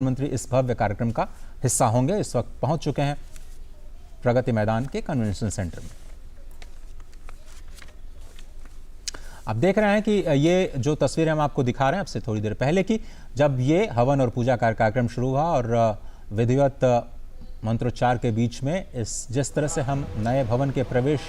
मंत्री इस भव्य कार्यक्रम का हिस्सा होंगे। इस वक्त पहुंच चुके हैं प्रगति मैदान के कन्वेंशन सेंटर में। आप देख रहे हैं कि ये जो तस्वीरें हम आपको दिखा रहे हैं अब से थोड़ी देर पहले की, जब ये हवन और पूजा का कार्यक्रम शुरू हुआ और विधिवत मंत्रोच्चार के बीच में जिस तरह से हम नए भवन के प्रवेश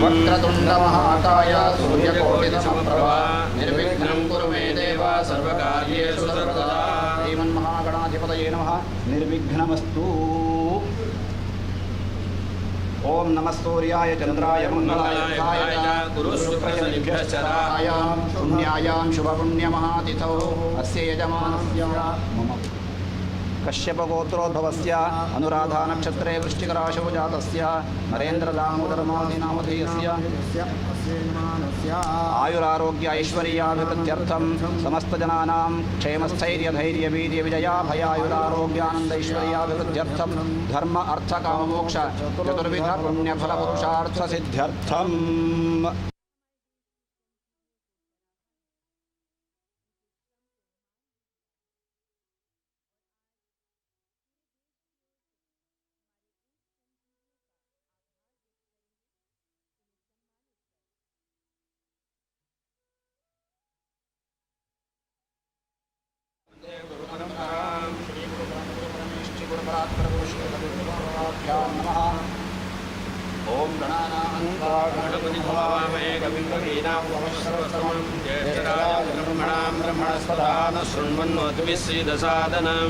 वक्रतुंड महाकाय सूर्यकोटिसमप्रभा निर्विघ्नं कुरु मे देव सर्वकार्येषु सर्वदा। श्रीमन्महागणाधिपतये नमः। निर्विघ्नमस्तु। ओम नमः सूर्याय चंद्राय मंगलाय गुरुशुक्रशनिभ्यश्चराय शून्यायां शुभपुण्यमहातिथौ अस्य यजमानस्य मम कश्यपगोत्रोद्भवस्य अनुराधा नक्षत्रे वृश्चिकराशौ जातस्य नरेन्द्रदामोदरमादिनामधेयस्य आयुरारोग्य ऐश्वर्याभिवृद्ध्यर्थं समस्तजनानां क्षेमस्थैर्यधैर्यवीर्यविजयाभयायुरारोग्यानन्दैश्वर्याभिवृद्ध्यर्थं धर्म अर्थ काममोक्ष चतुर्विध पुण्यफलपुरुषार्थसिद्ध्यर्थम्। ओम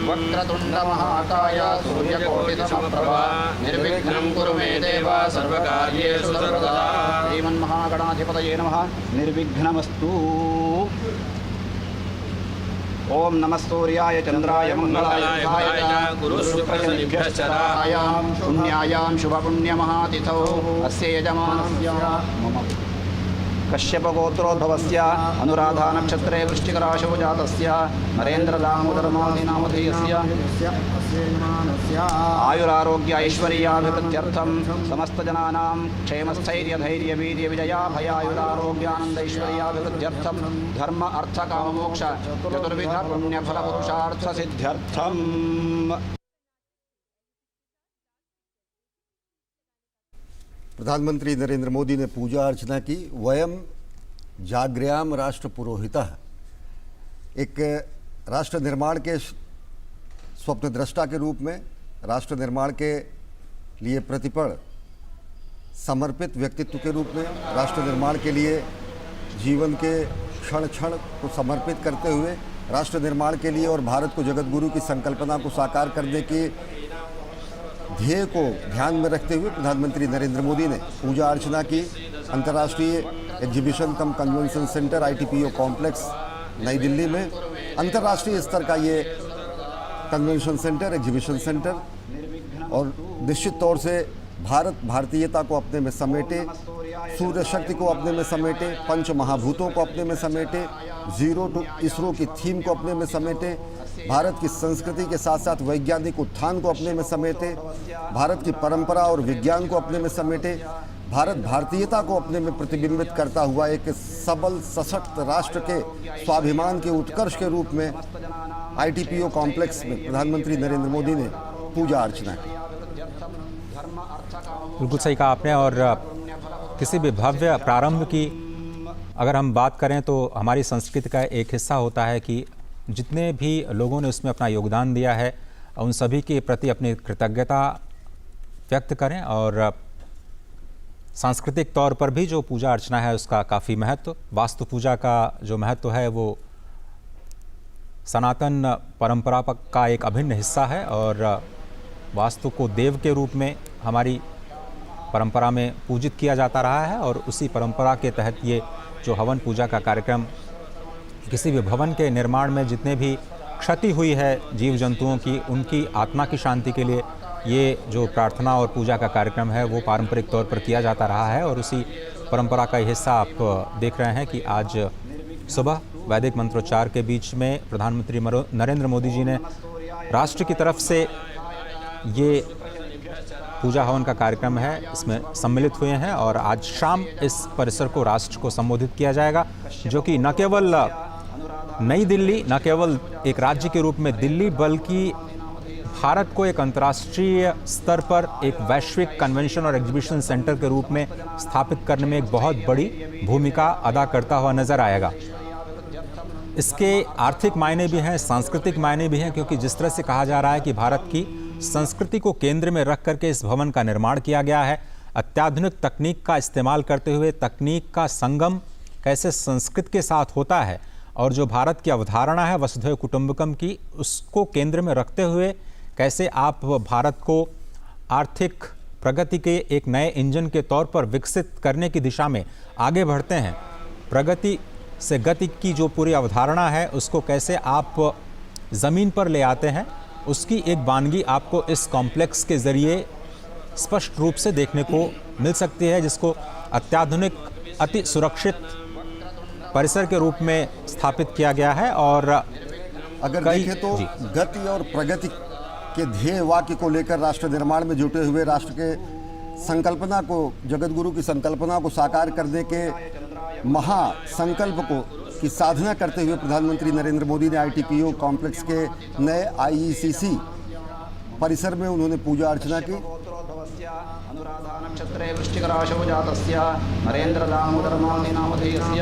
वक्रतुंड महाकाय सूर्यकोटिसमप्रभा निर्विघ्नं कुरु मे देव सर्वकार्येषु सर्वदा। श्रीमन्महागणाधिपतये नमः। निर्विघ्नमस्तु। ओम नमः सूर्याय चंद्राय मंगलाय गुरुशुक्रशनिभ्यश्चराय शून्यायां शुभपुण्यमहातिथौ अस्य यजमानस्य मम कश्यपगोत्रोद्भवस्य अनुराधा नक्षत्रे वृश्चिकराशौ जातस्य नरेन्द्रदामोदरमादिनामधेयस्य आयुरारोग्य ऐश्वर्याभिवृद्ध्यर्थं समस्तजनानां क्षेमस्थैर्यधैर्यवीर्यविजयाभयायुरारोग्यानन्दैश्वर्याभिवृद्ध्यर्थं धर्म अर्थ काममोक्ष चतुर्विध पुण्यफलपुरुषार्थसिद्ध्यर्थम्। प्रधानमंत्री नरेंद्र मोदी ने पूजा अर्चना की। वयम जाग्र्याम राष्ट्र पुरोहितः, एक राष्ट्र निर्माण के स्वप्नद्रष्टा के रूप में, राष्ट्र निर्माण के लिए प्रतिपल समर्पित व्यक्तित्व के रूप में, राष्ट्र निर्माण के लिए जीवन के क्षण क्षण को समर्पित करते हुए, राष्ट्र निर्माण के लिए और भारत को जगत गुरु की संकल्पना को साकार करने के ध्येय को ध्यान में रखते हुए प्रधानमंत्री नरेंद्र मोदी ने पूजा अर्चना की। अंतर्राष्ट्रीय एग्जीबिशन कम कन्वेंशन सेंटर ITPO कॉम्प्लेक्स नई दिल्ली में अंतर्राष्ट्रीय स्तर का ये कन्वेंशन सेंटर, एग्जीबिशन सेंटर, और निश्चित तौर से भारत भारतीयता को अपने में समेटे, सूर्य शक्ति को अपने में समेटे, पंच महाभूतों को अपने में समेटे, जीरो टू इसरो की थीम को अपने में समेटे, भारत की संस्कृति के साथ साथ वैज्ञानिक उत्थान को अपने में समेटे, भारत की परंपरा और विज्ञान को अपने में समेटे, भारत भारतीयता को अपने में प्रतिबिंबित करता हुआ एक सबल सशक्त राष्ट्र के स्वाभिमान के उत्कर्ष के रूप में ITPO कॉम्प्लेक्स में प्रधानमंत्री नरेंद्र मोदी ने पूजा अर्चना की। बिल्कुल सही कहा आपने। और किसी भी भव्य प्रारंभ की अगर हम बात करें तो हमारी संस्कृति का एक हिस्सा होता है कि जितने भी लोगों ने उसमें अपना योगदान दिया है उन सभी के प्रति अपनी कृतज्ञता व्यक्त करें। और सांस्कृतिक तौर पर भी जो पूजा अर्चना है उसका काफ़ी महत्व, वास्तु पूजा का जो महत्व है वो सनातन परंपरा का एक अभिन्न हिस्सा है। और वास्तु को देव के रूप में हमारी परंपरा में पूजित किया जाता रहा है। और उसी परंपरा के तहत ये जो हवन पूजा का कार्यक्रम, किसी भी भवन के निर्माण में जितने भी क्षति हुई है जीव जंतुओं की, उनकी आत्मा की शांति के लिए ये जो प्रार्थना और पूजा का कार्यक्रम है वो पारंपरिक तौर पर किया जाता रहा है। और उसी परंपरा का हिस्सा आप देख रहे हैं कि आज सुबह वैदिक मंत्रोच्चार के बीच में प्रधानमंत्री नरेंद्र मोदी जी ने राष्ट्र की तरफ से ये पूजा हवन का कार्यक्रम है इसमें सम्मिलित हुए हैं और आज शाम इस परिसर को राष्ट्र को संबोधित किया जाएगा, जो कि न केवल नई दिल्ली, न केवल एक राज्य के रूप में दिल्ली, बल्कि भारत को एक अंतर्राष्ट्रीय स्तर पर एक वैश्विक कन्वेंशन और एग्जीबिशन सेंटर के रूप में स्थापित करने में एक बहुत बड़ी भूमिका अदा करता हुआ नजर आएगा। इसके आर्थिक मायने भी हैं, सांस्कृतिक मायने भी हैं, क्योंकि जिस तरह से कहा जा रहा है कि भारत की संस्कृति को केंद्र में रख करके इस भवन का निर्माण किया गया है। अत्याधुनिक तकनीक का इस्तेमाल करते हुए तकनीक का संगम कैसे संस्कृत के साथ होता है और जो भारत की अवधारणा है वसुधैव कुटुंबकम की, उसको केंद्र में रखते हुए कैसे आप भारत को आर्थिक प्रगति के एक नए इंजन के तौर पर विकसित करने की दिशा में आगे बढ़ते हैं। प्रगति से गति की जो पूरी अवधारणा है उसको कैसे आप ज़मीन पर ले आते हैं, उसकी एक वानगी आपको इस कॉम्प्लेक्स के ज़रिए स्पष्ट रूप से देखने को मिल सकती है, जिसको अत्याधुनिक अति सुरक्षित परिसर के रूप में स्थापित किया गया है। और अगर देखें तो गति और प्रगति के ध्येय वाक्य को लेकर राष्ट्र निर्माण में जुटे हुए राष्ट्र के संकल्पना को, जगत गुरु की संकल्पना को साकार करने के महासंकल्प को की साधना करते हुए प्रधानमंत्री नरेंद्र मोदी ने ITPO कॉम्प्लेक्स के नए IECC परिसर में उन्होंने पूजा अर्चना की। अनुराधा नक्षत्रे वृश्चिकराशौ जातस्य नरेंद्र दामोदर मालनी नामधेयस्य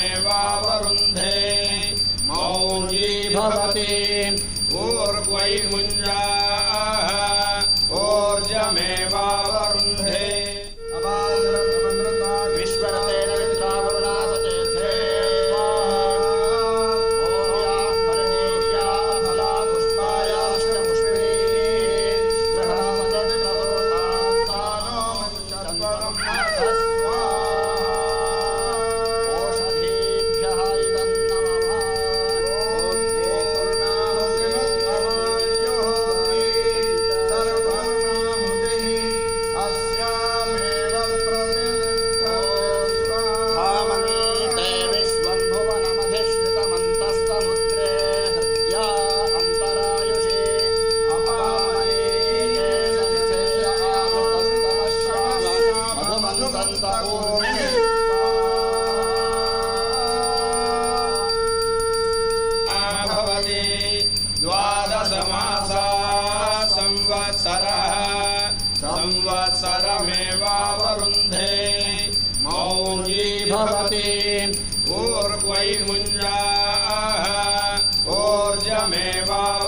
संवत्सरमेवावरुन्धे मौञ्जी भवति ऊर्ध्वै मुञ्जाः ऊर्जमेवावरुन्धे विश्वरतेन विद्रावरुणासचेथे संवत्सरमेवावरुन्धे मौञ्जी भवति ऊर्ध्वै मुञ्जाः ऊर्जमेवावरुन्धे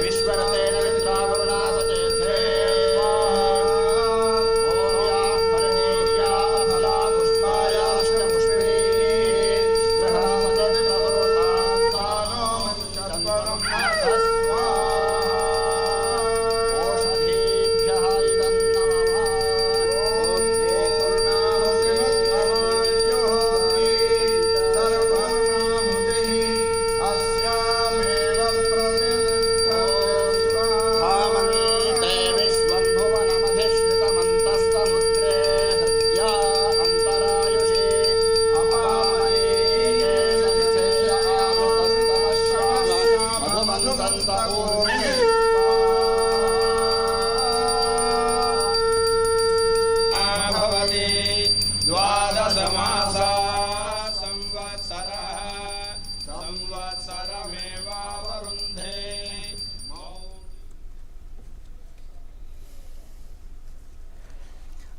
विश्वरतेन विद्रावरुणासचेथे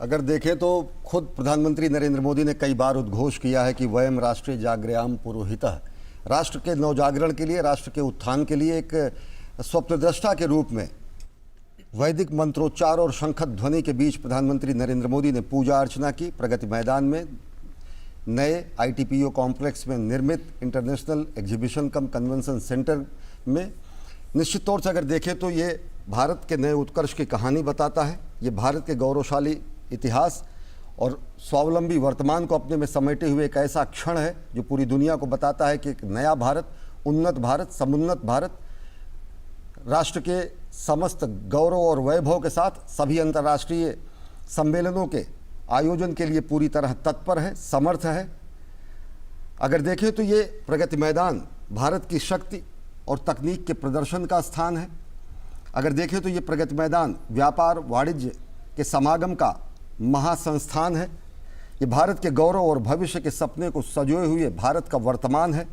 अगर देखें तो खुद प्रधानमंत्री नरेंद्र मोदी ने कई बार उद्घोष किया है कि वयम राष्ट्रे जागृयाम पुरोहितः, राष्ट्र के नवजागरण के लिए, राष्ट्र के उत्थान के लिए एक स्वप्नद्रष्टा के रूप में वैदिक मंत्रोच्चार और शंख ध्वनि के बीच प्रधानमंत्री नरेंद्र मोदी ने पूजा अर्चना की। प्रगति मैदान में नए ITPO कॉम्प्लेक्स में निर्मित इंटरनेशनल एग्जीबिशन कम कन्वेंशन सेंटर में निश्चित तौर से अगर देखें तो ये भारत के नए उत्कर्ष की कहानी बताता है। ये भारत के गौरवशाली इतिहास और स्वावलंबी वर्तमान को अपने में समेटे हुए एक ऐसा क्षण है जो पूरी दुनिया को बताता है कि एक नया भारत, उन्नत भारत, समुन्नत भारत राष्ट्र के समस्त गौरव और वैभव के साथ सभी अंतर्राष्ट्रीय सम्मेलनों के आयोजन के लिए पूरी तरह तत्पर है, समर्थ है। अगर देखें तो ये प्रगति मैदान भारत की शक्ति और तकनीक के प्रदर्शन का स्थान है। अगर देखें तो ये प्रगति मैदान व्यापार वाणिज्य के समागम का महासंस्थान है। ये भारत के गौरव और भविष्य के सपने को सजोए हुए भारत का वर्तमान है।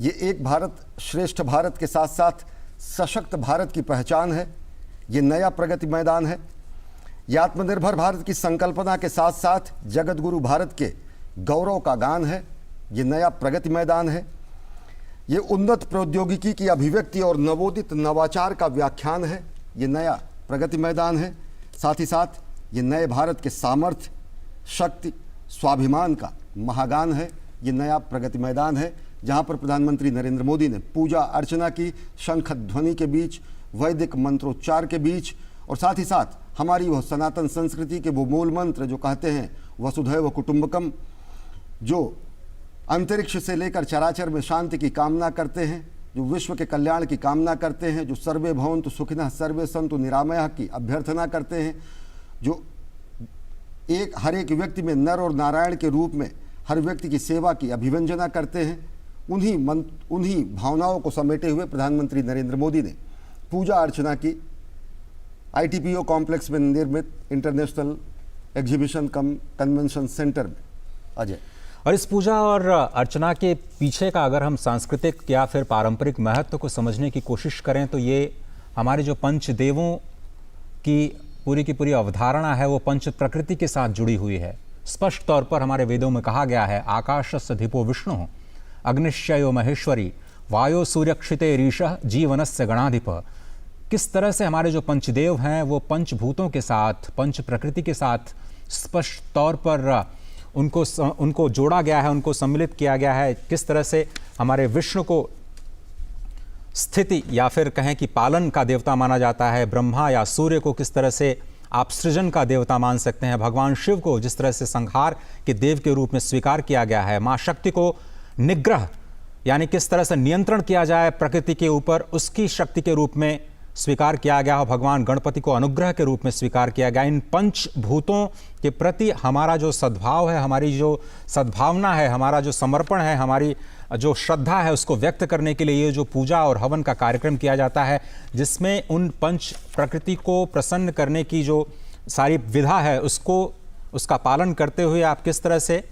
ये एक भारत श्रेष्ठ भारत के साथ साथ सशक्त भारत की पहचान है। ये नया प्रगति मैदान है। ये आत्मनिर्भर भारत की संकल्पना के साथ साथ जगत गुरु भारत के गौरव का गान है। ये नया प्रगति मैदान है। ये उन्नत प्रौद्योगिकी की अभिव्यक्ति और नवोदित नवाचार का व्याख्यान है। ये नया प्रगति मैदान है। साथ ही साथ ये नए भारत के सामर्थ्य, शक्ति, स्वाभिमान का महागान है। ये नया प्रगति मैदान है जहाँ पर प्रधानमंत्री नरेंद्र मोदी ने पूजा अर्चना की, शंख ध्वनि के बीच, वैदिक मंत्रोच्चार के बीच, और साथ ही साथ हमारी वह सनातन संस्कृति के वो मूल मंत्र जो कहते हैं वसुधैव कुटुंबकम, जो अंतरिक्ष से लेकर चराचर में शांति की कामना करते हैं, जो विश्व के कल्याण की कामना करते हैं, जो सर्वे भवन्तु सुखिनः सर्वे सन्तु निरामयः की अभ्यर्थना करते हैं, जो हर एक व्यक्ति में नर और नारायण के रूप में हर व्यक्ति की सेवा की अभिव्यंजना करते हैं, उन्हीं भावनाओं को समेटे हुए प्रधानमंत्री नरेंद्र मोदी ने पूजा अर्चना की ITPO कॉम्प्लेक्स में निर्मित इंटरनेशनल एग्जीबिशन कम कन्वेंशन सेंटर में। अजय, और इस पूजा और अर्चना के पीछे का अगर हम सांस्कृतिक या फिर पारंपरिक महत्व को समझने की कोशिश करें तो ये हमारे जो पंचदेवों की पूरी अवधारणा है वो पंच प्रकृति के साथ जुड़ी हुई है। स्पष्ट तौर पर हमारे वेदों में कहा गया है, आकाशस्य धिपो विष्णु अग्निश्चयो महेश्वरी वायो सूर्यक्षिते रीशः जीवनस्य गणाधिप। किस तरह से हमारे जो पंचदेव हैं वो पंचभूतों के साथ, पंच प्रकृति के साथ स्पष्ट तौर पर उनको जोड़ा गया है, उनको सम्मिलित किया गया है। किस तरह से हमारे विष्णु को स्थिति या फिर कहें कि पालन का देवता माना जाता है, ब्रह्मा या सूर्य को किस तरह से आप सृजन का देवता मान सकते हैं, भगवान शिव को जिस तरह से संहार के देव के रूप में स्वीकार किया गया है, माँ शक्ति को निग्रह यानी किस तरह से नियंत्रण किया जाए प्रकृति के ऊपर उसकी शक्ति के रूप में स्वीकार किया गया हो, भगवान गणपति को अनुग्रह के रूप में स्वीकार किया गया। इन पंचभूतों के प्रति हमारा जो सद्भाव है, हमारी जो सद्भावना है, हमारा जो समर्पण है, हमारी जो श्रद्धा है, उसको व्यक्त करने के लिए ये जो पूजा और हवन का कार्यक्रम किया जाता है, जिसमें उन पंच प्रकृति को प्रसन्न करने की जो सारी विधा है उसका पालन करते हुए आप किस तरह से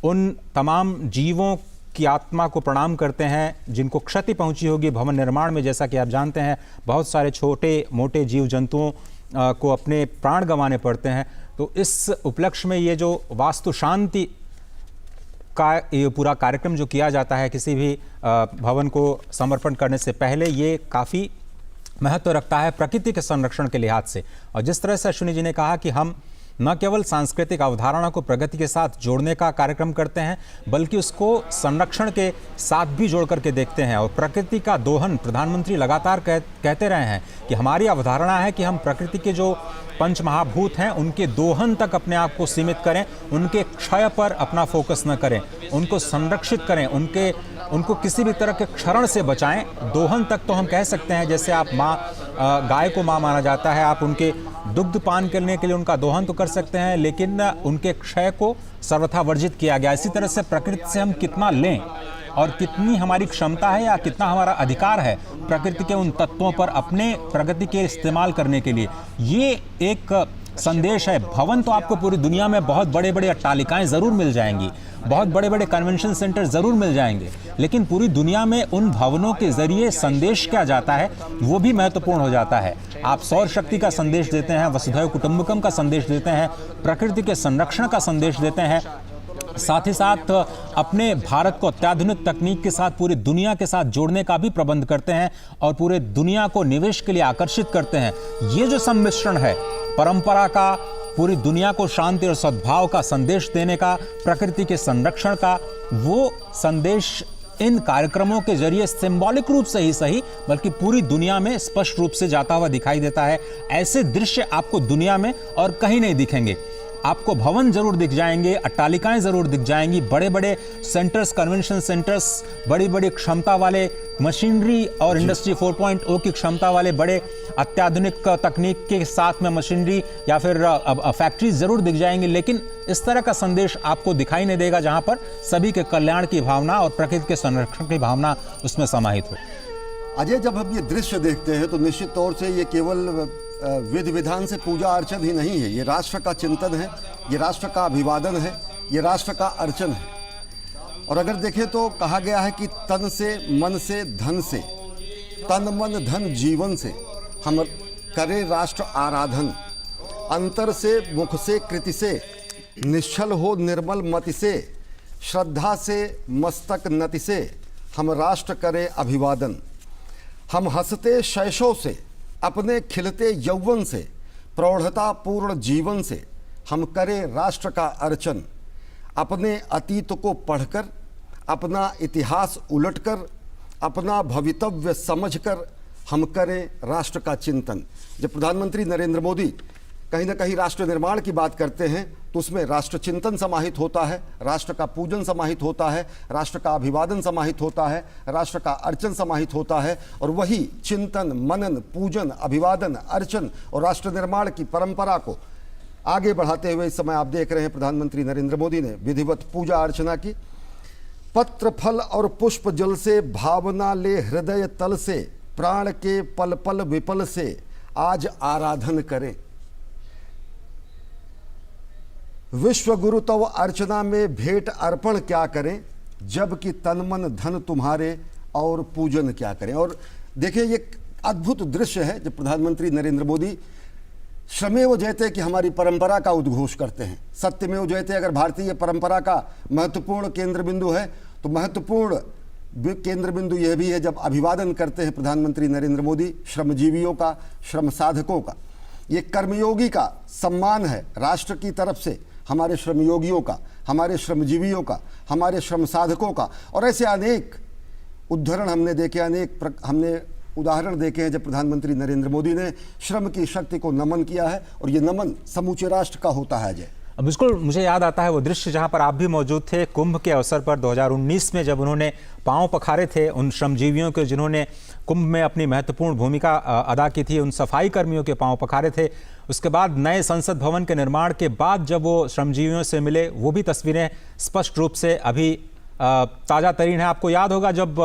उन तमाम जीवों की आत्मा को प्रणाम करते हैं जिनको क्षति पहुंची होगी भवन निर्माण में। जैसा कि आप जानते हैं बहुत सारे छोटे मोटे जीव जंतुओं को अपने प्राण गंवाने पड़ते हैं। तो इस उपलक्ष्य में ये जो वास्तु शांति का ये पूरा कार्यक्रम जो किया जाता है किसी भी भवन को समर्पण करने से पहले, ये काफ़ी महत्व रखता है प्रकृति के संरक्षण के लिहाज से। और जिस तरह से अश्विनी जी ने कहा कि हम न केवल सांस्कृतिक अवधारणा को प्रगति के साथ जोड़ने का कार्यक्रम करते हैं बल्कि उसको संरक्षण के साथ भी जोड़ करके देखते हैं। और प्रकृति का दोहन प्रधानमंत्री लगातार कहते रहे हैं कि हमारी अवधारणा है कि हम प्रकृति के जो पंच महाभूत हैं उनके दोहन तक अपने आप को सीमित करें, उनके क्षय पर अपना फोकस न करें, उनको संरक्षित करें, उनको किसी भी तरह के क्षरण से बचाएं। दोहन तक तो हम कह सकते हैं, जैसे आप गाय को माँ माना जाता है, आप उनके दुग्ध पान करने के लिए उनका दोहन तो कर सकते हैं, लेकिन उनके क्षय को सर्वथा वर्जित किया गया। इसी तरह से प्रकृति से हम कितना लें और कितनी हमारी क्षमता है या कितना हमारा अधिकार है प्रकृति के उन तत्वों पर अपने प्रगति के इस्तेमाल करने के लिए, ये एक संदेश है। भवन तो आपको पूरी दुनिया में बहुत बड़े बड़े अट्टालिकाएं जरूर मिल जाएंगी, बहुत बड़े बड़े कन्वेंशन सेंटर जरूर मिल जाएंगे, लेकिन पूरी दुनिया में उन भवनों के जरिए संदेश क्या जाता है वो भी महत्वपूर्ण हो जाता है। आप सौर शक्ति का संदेश देते हैं, वसुधैव कुटुंबकम का संदेश देते हैं, प्रकृति के संरक्षण का संदेश देते हैं, साथ ही साथ अपने भारत को अत्याधुनिक तकनीक के साथ पूरी दुनिया के साथ जोड़ने का भी प्रबंध करते हैं और पूरे दुनिया को निवेश के लिए आकर्षित करते हैं। ये जो सम्मिश्रण है परंपरा का, पूरी दुनिया को शांति और सद्भाव का संदेश देने का, प्रकृति के संरक्षण का, वो संदेश इन कार्यक्रमों के जरिए सिंबॉलिक रूप से ही सही बल्कि पूरी दुनिया में स्पष्ट रूप से जाता हुआ दिखाई देता है। ऐसे दृश्य आपको दुनिया में और कहीं नहीं दिखेंगे। आपको भवन जरूर दिख जाएंगे, अट्टालिकाएं जरूर दिख जाएंगी, बड़े बड़े सेंटर्स, कन्वेंशन सेंटर्स, बड़ी बड़ी क्षमता वाले मशीनरी और इंडस्ट्री 4.0 की क्षमता वाले बड़े अत्याधुनिक तकनीक के साथ में मशीनरी या फिर फैक्ट्रीज जरूर दिख जाएंगी, लेकिन इस तरह का संदेश आपको दिखाई नहीं देगा जहां पर सभी के कल्याण की भावना और प्रकृति के संरक्षण की भावना उसमें समाहित हो। अजय, जब हम ये दृश्य देखते हैं तो निश्चित तौर से ये केवल विधि विधान से पूजा अर्चन ही नहीं है, ये राष्ट्र का चिंतन है, ये राष्ट्र का अभिवादन है, ये राष्ट्र का अर्चन है। और अगर देखें तो कहा गया है कि तन से, मन से, धन से, तन मन धन जीवन से हम करें राष्ट्र आराधन, अंतर से, मुख से, कृति से, निश्चल हो निर्मल मति से, श्रद्धा से, मस्तक नति से हम राष्ट्र करें अभिवादन। हम हंसते शैशव से, अपने खिलते यौवन से, प्रौढ़ता पूर्ण जीवन से हम करें राष्ट्र का अर्चन। अपने अतीत को पढ़कर, अपना इतिहास उलटकर, अपना भवितव्य समझकर हम करें राष्ट्र का चिंतन। जब प्रधानमंत्री नरेंद्र मोदी कहीं ना कहीं राष्ट्र निर्माण की बात करते हैं तो उसमें राष्ट्र चिंतन समाहित होता है, राष्ट्र का पूजन समाहित होता है, राष्ट्र का अभिवादन समाहित होता है, राष्ट्र का अर्चन समाहित होता है। और वही चिंतन, मनन, पूजन, अभिवादन, अर्चन और राष्ट्र निर्माण की परंपरा को आगे बढ़ाते हुए इस समय आप देख रहे हैं प्रधानमंत्री नरेंद्र मोदी ने विधिवत पूजा अर्चना की। पत्र फल और पुष्प जल से भावना ले हृदय तल से, प्राण के पल पल विपल से आज आराधन करें। विश्व गुरु तव अर्चना में भेंट अर्पण क्या करें, जबकि तन मन धन तुम्हारे और पूजन क्या करें। और देखिए ये अद्भुत दृश्य है जब प्रधानमंत्री नरेंद्र मोदी श्रमेव जयते कि हमारी परंपरा का उद्घोष करते हैं। सत्यमेव जयते अगर भारतीय परंपरा का महत्वपूर्ण केंद्र बिंदु है तो महत्वपूर्ण केंद्र बिंदु यह भी है जब अभिवादन करते हैं प्रधानमंत्री नरेंद्र मोदी श्रमजीवियों का, श्रम साधकों का। ये कर्मयोगी का सम्मान है राष्ट्र की तरफ से, हमारे श्रमयोगियों का, हमारे श्रमजीवियों का, हमारे श्रम साधकों का। और ऐसे अनेक उदाहरण हमने देखे, हमने उदाहरण देखे हैं जब प्रधानमंत्री नरेंद्र मोदी ने श्रम की शक्ति को नमन किया है और ये नमन समूचे राष्ट्र का होता है। अजय, बिल्कुल मुझे याद आता है वो दृश्य जहां पर आप भी मौजूद थे कुंभ के अवसर पर 2019 में, जब उन्होंने पांव पखारे थे उन श्रमजीवियों के जिन्होंने कुंभ में अपनी महत्वपूर्ण भूमिका अदा की थी, उन सफाई कर्मियों के पांव पखारे थे। उसके बाद नए संसद भवन के निर्माण के बाद जब वो श्रमजीवियों से मिले, वो भी तस्वीरें स्पष्ट रूप से अभी ताज़ा तरीन है। आपको याद होगा जब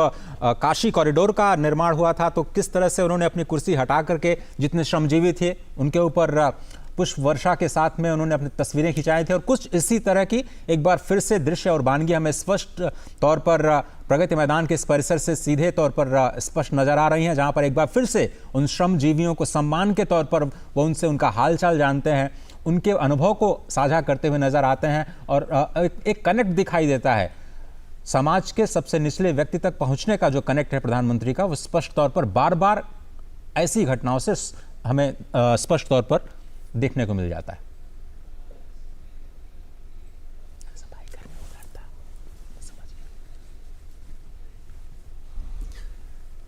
काशी कॉरिडोर का निर्माण हुआ था तो किस तरह से उन्होंने अपनी कुर्सी हटा करके जितने श्रमजीवी थे उनके ऊपर पुष्प वर्षा के साथ में उन्होंने अपनी तस्वीरें खिंचाई थी। और कुछ इसी तरह की एक बार फिर से दृश्य और वानगी हमें स्पष्ट तौर पर प्रगति मैदान के इस परिसर से सीधे तौर पर स्पष्ट नजर आ रही हैं, जहां पर एक बार फिर से उन श्रमजीवियों को सम्मान के तौर पर वो उनसे उनका हालचाल जानते हैं, उनके अनुभव को साझा करते हुए नजर आते हैं और एक कनेक्ट दिखाई देता है। समाज के सबसे निचले व्यक्ति तक पहुंचने का जो कनेक्ट है प्रधानमंत्री का, वो स्पष्ट तौर पर बार बार ऐसी घटनाओं से हमें स्पष्ट तौर पर देखने को मिल जाता है।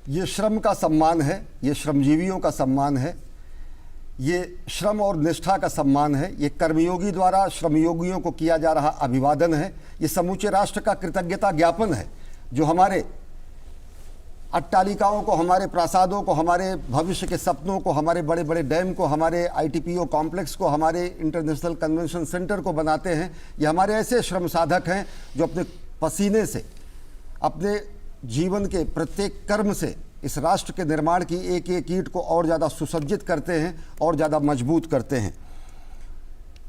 ये श्रम का सम्मान है, ये श्रमजीवियों का सम्मान है, ये श्रम और निष्ठा का सम्मान है, ये कर्मयोगी द्वारा श्रमयोगियों को किया जा रहा अभिवादन है, ये समूचे राष्ट्र का कृतज्ञता ज्ञापन है जो हमारे अट्टालिकाओं को, हमारे प्रासादों को, हमारे भविष्य के सपनों को, हमारे बड़े बड़े डैम को, हमारे ITPO कॉम्प्लेक्स को, हमारे इंटरनेशनल कन्वेंशन सेंटर को बनाते हैं। ये हमारे ऐसे श्रम साधक हैं जो अपने पसीने से, अपने जीवन के प्रत्येक कर्म से इस राष्ट्र के निर्माण की एक एक ईंट को और ज़्यादा सुसज्जित करते हैं और ज़्यादा मजबूत करते हैं।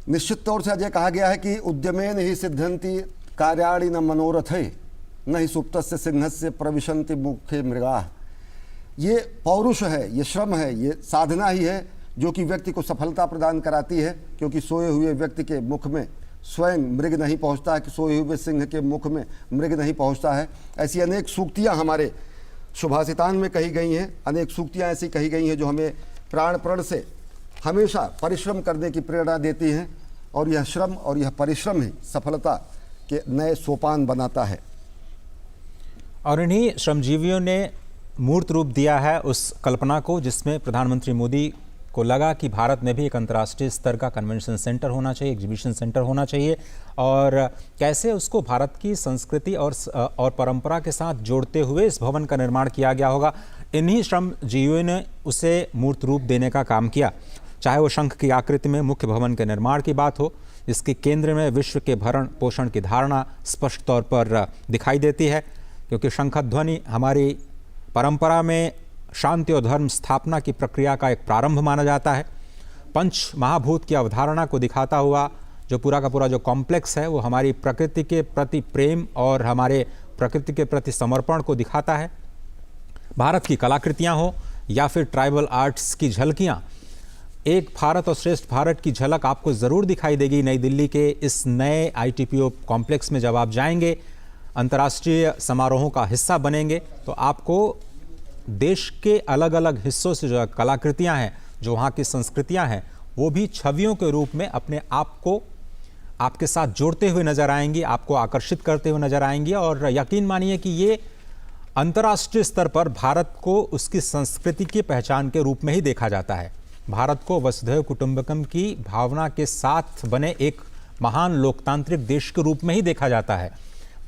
निश्चित तौर से अजय कहा गया है कि उद्यमेन ही सिद्धंति कार्याणि न मनोरथे न ही सुप्तस्य सिंहस्य प्रविशन्ति मुखे मृगाः। ये पौरुष है, ये श्रम है, ये साधना ही है जो कि व्यक्ति को सफलता प्रदान कराती है, क्योंकि सोए हुए व्यक्ति के मुख में स्वयं मृग नहीं पहुंचता है, कि सोए हुए सिंह के मुख में मृग नहीं पहुंचता है। ऐसी अनेक सूक्तियां हमारे सुभाषितान में कही गई हैं, अनेक सूक्तियां ऐसी कही गई हैं जो हमें प्राण प्रण से हमेशा परिश्रम करने की प्रेरणा देती हैं, और यह श्रम और यह परिश्रम ही सफलता के नए सोपान बनाता है। और इन्हीं श्रमजीवियों ने मूर्त रूप दिया है उस कल्पना को जिसमें प्रधानमंत्री मोदी को लगा कि भारत में भी एक अंतर्राष्ट्रीय स्तर का कन्वेंशन सेंटर होना चाहिए, एग्जीबिशन सेंटर होना चाहिए, और कैसे उसको भारत की संस्कृति और परंपरा के साथ जोड़ते हुए इस भवन का निर्माण किया गया होगा। इन्हीं श्रमजीवियों ने उसे मूर्त रूप देने का काम किया। चाहे वो शंख की आकृति में मुख्य भवन के निर्माण की बात हो, इसके केंद्र में विश्व के भरण पोषण की धारणा स्पष्ट तौर पर दिखाई देती है, क्योंकि शंखध्वनि हमारी परंपरा में शांति और धर्म स्थापना की प्रक्रिया का एक प्रारंभ माना जाता है। पंच महाभूत की अवधारणा को दिखाता हुआ जो पूरा का पूरा जो कॉम्प्लेक्स है वो हमारी प्रकृति के प्रति प्रेम और हमारे प्रकृति के प्रति समर्पण को दिखाता है। भारत की कलाकृतियाँ हो या फिर ट्राइबल आर्ट्स की झलकियाँ, एक भारत और श्रेष्ठ भारत की झलक आपको ज़रूर दिखाई देगी नई दिल्ली के इस नए ITPO कॉम्प्लेक्स में। जब आप जाएंगे, अंतर्राष्ट्रीय समारोहों का हिस्सा बनेंगे, तो आपको देश के अलग अलग हिस्सों से जो कलाकृतियां हैं, जो वहाँ की संस्कृतियां हैं, वो भी छवियों के रूप में अपने आप को आपके साथ जोड़ते हुए नजर आएंगी, आपको आकर्षित करते हुए नजर आएंगी। और यकीन मानिए कि ये अंतर्राष्ट्रीय स्तर पर भारत को उसकी संस्कृति की पहचान के रूप में ही देखा जाता है। भारत को वसुधैव कुटुंबकम की भावना के साथ बने एक महान लोकतांत्रिक देश के रूप में ही देखा जाता है।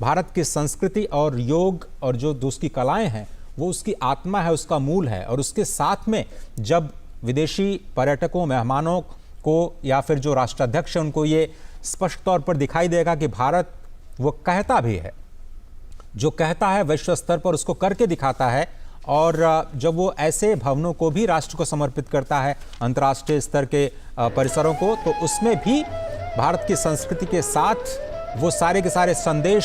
भारत की संस्कृति और योग और जो उसकी कलाएं हैं वो उसकी आत्मा है, उसका मूल है। और उसके साथ में जब विदेशी पर्यटकों, मेहमानों को या फिर जो राष्ट्राध्यक्ष हैं उनको ये स्पष्ट तौर पर दिखाई देगा कि भारत वो कहता भी है, जो कहता है वैश्विक स्तर पर उसको करके दिखाता है। और जब वो ऐसे भवनों को भी राष्ट्र को समर्पित करता है, अंतर्राष्ट्रीय स्तर के परिसरों को, तो उसमें भी भारत की संस्कृति के साथ वो सारे के सारे संदेश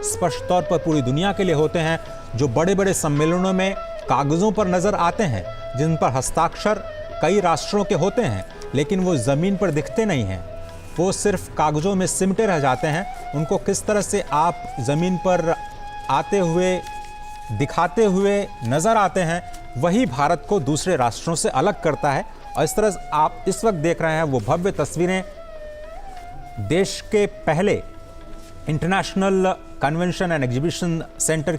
स्पष्ट तौर पर पूरी दुनिया के लिए होते हैं, जो बड़े बड़े सम्मेलनों में कागज़ों पर नज़र आते हैं, जिन पर हस्ताक्षर कई राष्ट्रों के होते हैं, लेकिन वो ज़मीन पर दिखते नहीं हैं, वो सिर्फ कागज़ों में सिमटे रह जाते हैं। उनको किस तरह से आप ज़मीन पर आते हुए, दिखाते हुए नज़र आते हैं, वही भारत को दूसरे राष्ट्रों से अलग करता है। और इस तरह से आप इस वक्त देख रहे हैं वो भव्य तस्वीरें देश के पहले international convention and exhibition centre